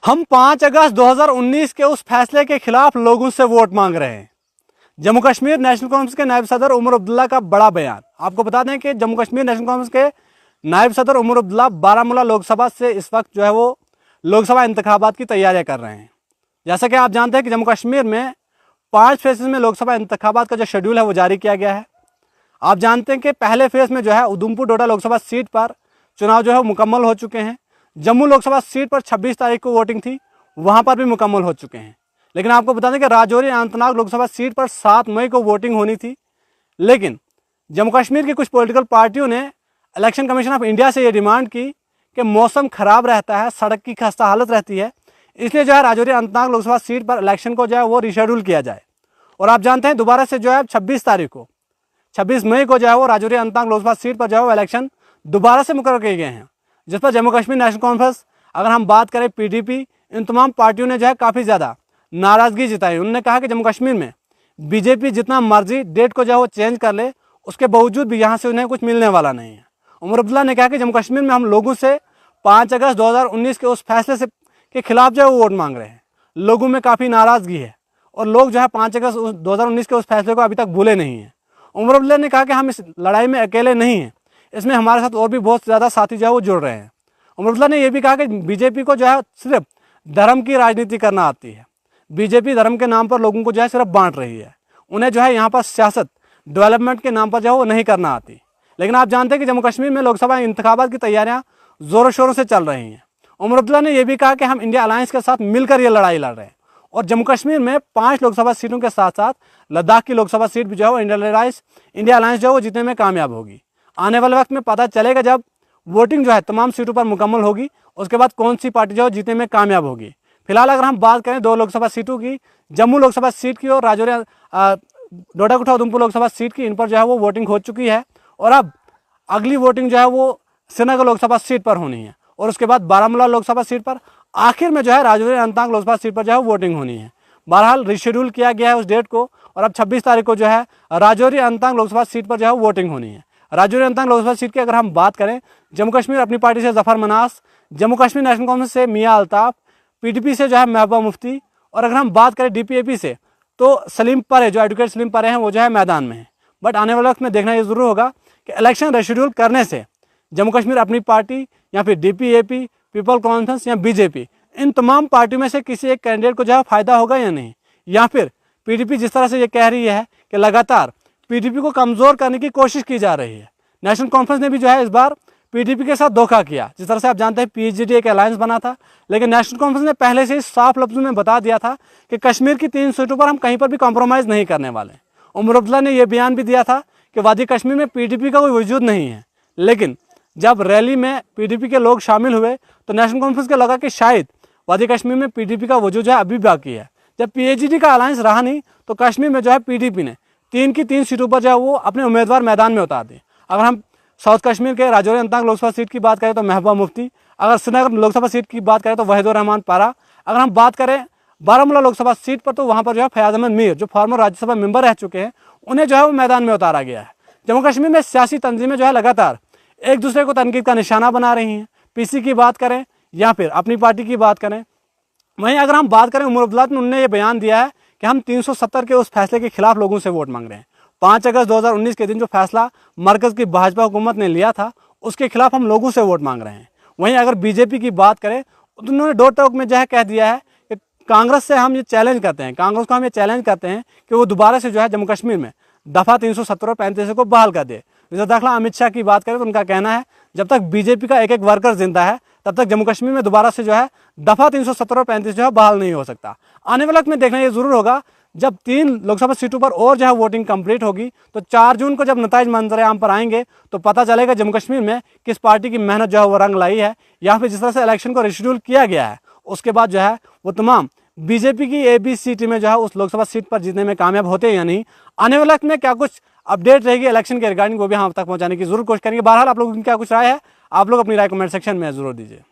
हम 5 अगस्त 2019 के उस फैसले के खिलाफ लोगों से वोट मांग रहे हैं। जम्मू कश्मीर नेशनल कांफ्रेंस के नायब सदर उमर अब्दुल्ला का बड़ा बयान। आपको बता दें कि जम्मू कश्मीर नेशनल कांफ्रेंस के नायब सदर उमर अब्दुल्ला बारामूला लोकसभा से इस वक्त जो है वो लोकसभा इंतखाबात की तैयारियां कर रहे हैं। जैसा कि आप जानते हैं कि जम्मू कश्मीर में 5 फेजेस में लोकसभा इंतखाबात का जो शेड्यूल है वो जारी किया गया है। आप जानते हैं कि पहले फेज में जो है उधमपुर डोडा लोकसभा सीट पर चुनाव जो है मुकम्मल हो चुके हैं। जम्मू लोकसभा सीट पर 26 तारीख को वोटिंग थी, वहां पर भी मुकम्मल हो चुके हैं। लेकिन आपको बता दें कि राजौरी अनंतनाग लोकसभा सीट पर 7 मई को वोटिंग होनी थी। लेकिन जम्मू कश्मीर की कुछ पॉलिटिकल पार्टियों ने इलेक्शन कमीशन ऑफ इंडिया से ये डिमांड की कि मौसम खराब रहता है, सड़क की खस्ता हालत रहती है, इसलिए जो है राजौरी अनंतनाग लोकसभा सीट पर इलेक्शन को जो है वो रिशेड्यूल किया जाए। और आप जानते हैं दोबारा से जो है 26 मई को जो है वो राजौरी अनंतनाग लोकसभा सीट पर जो है वो इलेक्शन दोबारा से मुकर्रर किए गए हैं, जिस पर जम्मू कश्मीर नेशनल कॉन्फ्रेंस, अगर हम बात करें पीडीपी, इन तमाम पार्टियों ने जो है काफ़ी ज़्यादा नाराज़गी जताई। उन्होंने कहा कि जम्मू कश्मीर में बीजेपी जितना मर्जी डेट को जो है वो चेंज कर ले, उसके बावजूद भी यहाँ से उन्हें कुछ मिलने वाला नहीं है। उमर अब्दुल्ला ने कहा कि जम्मू कश्मीर में हम लोगों से 5 अगस्त 2019 के उस फैसले से के खिलाफ जो है वो वोट मांग रहे हैं। लोगों में काफ़ी नाराज़गी है और लोग जो है 5 अगस्त 2019 के उस फैसले को अभी तक भूले नहीं हैं। उमर अब्दुल्ला ने कहा कि हम इस लड़ाई में अकेले नहीं हैं, इसमें हमारे साथ और भी बहुत ज़्यादा साथी जो है वो जुड़ रहे हैं। उमर अब्दुल्ला ने यह भी कहा कि बीजेपी को जो है सिर्फ धर्म की राजनीति करना आती है। बीजेपी धर्म के नाम पर लोगों को जो है सिर्फ बांट रही है। उन्हें जो है यहाँ पर सियासत डेवलपमेंट के नाम पर जो है वो नहीं करना आती। लेकिन आप जानते हैं कि जम्मू कश्मीर में लोकसभा इंतखाबात की तैयारियाँ ज़ोरों शोरों से चल रही हैं। उमर अब्दुल्ला ने यह भी कहा कि हम इंडिया अलायंस के साथ मिलकर ये लड़ाई लड़ रहे हैं और जम्मू कश्मीर में 5 लोकसभा सीटों के साथ साथ लद्दाख की लोकसभा सीट भी जो है वो इंडिया अलायंस जो है वो जीतने में कामयाब होगी। आने वाले वक्त में पता चलेगा जब वोटिंग जो है तमाम सीटों पर मुकम्मल होगी, उसके बाद कौन सी पार्टी जो है जीतने में कामयाब होगी। फिलहाल अगर हम बात करें 2 लोकसभा सीटों की, जम्मू लोकसभा सीट की और राजौरी डोडा कोटा उधमपुर लोकसभा सीट की, इन पर जो है वो वोटिंग हो चुकी है और अब अगली वोटिंग जो है वो श्रीनगर लोकसभा सीट पर होनी है और उसके बाद बारामूला लोकसभा सीट पर, आखिर में जो है राजौरी अनंतनाग लोकसभा सीट पर जो है वोटिंग होनी है। बहरहाल रिशेड्यूल किया गया है उस डेट को और अब 26 तारीख को जो है राजौरी अनंतनाग लोकसभा सीट पर जो है वोटिंग होनी है। राजौरी अनंतनाग लोकसभा सीट की अगर हम बात करें, जम्मू कश्मीर अपनी पार्टी से जफर मनास, जम्मू कश्मीर नेशनल कांफ्रेंस से मियां अल्ताफ, पीडीपी से जो है महबूबा मुफ्ती और अगर हम बात करें डीपीएपी से तो सलीम परे, जो एडवोकेट सलीम परे हैं, वो जो है मैदान में है। बट आने वाले वक्त में देखना ये जरूर होगा कि इलेक्शन रिशेड्यूल करने से जम्मू कश्मीर अपनी पार्टी या फिर डीपीएपी, पीपल कॉन्फ्रेंस या बीजेपी, इन तमाम पार्टियों में से किसी एक कैंडिडेट को जो है फायदा होगा या नहीं, या फिर पीडीपी जिस तरह से ये कह रही है कि लगातार पीडीपी को कमज़ोर करने की कोशिश की जा रही है। नेशनल कॉन्फ्रेंस ने भी जो है इस बार पीडीपी के साथ धोखा किया। जिस तरह से आप जानते हैं पीएचडी एक अलायंस बना था, लेकिन नेशनल कॉन्फ्रेंस ने पहले से ही साफ लफ्ज़ों में बता दिया था कि कश्मीर की 3 सीटों पर हम कहीं पर भी कॉम्प्रोमाइज़ नहीं करने वाले। उमर अब्दुल्ला ने यह बयान भी दिया था कि वादी कश्मीर में पीडीपी का कोई वजूद नहीं है। लेकिन जब रैली में पीडीपी के लोग शामिल हुए तो नेशनल कॉन्फ्रेंस को लगा कि शायद वादी कश्मीर में पीडीपी का वजूद जो है अभी बाकी है। जब पीएचडी का अलायंस रहा नहीं तो कश्मीर में जो है पीडीपी ने 3 की 3 सीटों पर जो है वो अपने उम्मीदवार मैदान में उतार दिए। अगर हम साउथ कश्मीर के राजौरी अनंतनाग लोकसभा सीट की बात करें तो महबूबा मुफ्ती, अगर श्रीनगर लोकसभा सीट की बात करें तो वहीदुर रहमान पारा, अगर हम बात करें बारामूला लोकसभा सीट पर तो वहाँ पर जो है फयाज अहमद मीर, जो फॉर्मर राज्यसभा मेंबर रह चुके हैं, उन्हें जो है वो मैदान में उतारा गया है। जम्मू कश्मीर में सियासी तंजीमें जो है लगातार एक दूसरे को तनकीद का निशाना बना रही हैं। पीसी की बात करें या फिर अपनी पार्टी की बात करें। वहीं अगर हम बात करें उमर अब्दुल्ला, उन्होंने ये बयान दिया है कि हम 370 के उस फैसले के खिलाफ लोगों से वोट मांग रहे हैं। 5 अगस्त 2019 के दिन जो फैसला मरकज़ की भाजपा हुकूमत ने लिया था, उसके खिलाफ हम लोगों से वोट मांग रहे हैं। वहीं अगर बीजेपी की बात करें तो उन्होंने डोर टोक में जो है कह दिया है कि कांग्रेस से हम ये चैलेंज करते हैं, कांग्रेस को हम ये चैलेंज करते हैं कि वो दोबारा से जो है जम्मू कश्मीर में दफ़ा 370 और 35 को बहाल कर दे। वज़ीर दाखिला अमित शाह की बात करें तो उनका कहना है जब तक बीजेपी का एक वर्कर जिंदा है तब तक जम्मू कश्मीर में दोबारा से जो है दफ़ा 370 और 35 जो है बहाल नहीं हो सकता। आने वाले वक्त में देखना ये जरूर होगा, जब 3 लोकसभा सीटों पर और जो है वोटिंग कंप्लीट होगी तो 4 जून को जब नताइज मंजर आम पर आएंगे तो पता चलेगा जम्मू कश्मीर में किस पार्टी की मेहनत जो है वो रंग लाई है, या फिर जिस तरह से इलेक्शन को रिशेड्यूल किया गया है उसके बाद जो है वो तमाम बीजेपी की ABC टीमें जो है उस लोकसभा सीट पर जीतने में कामयाब होते हैं या नहीं। आने वाले वक्त में क्या कुछ अपडेट रहेगी इलेक्शन के रिगार्डिंग, वो भी हम तक पहुंचाने की जरूर कोशिश करेंगे। बहरहाल आप लोगों की क्या कुछ राय है, आप लोग अपनी राय कमेंट सेक्शन में जरूर दीजिए।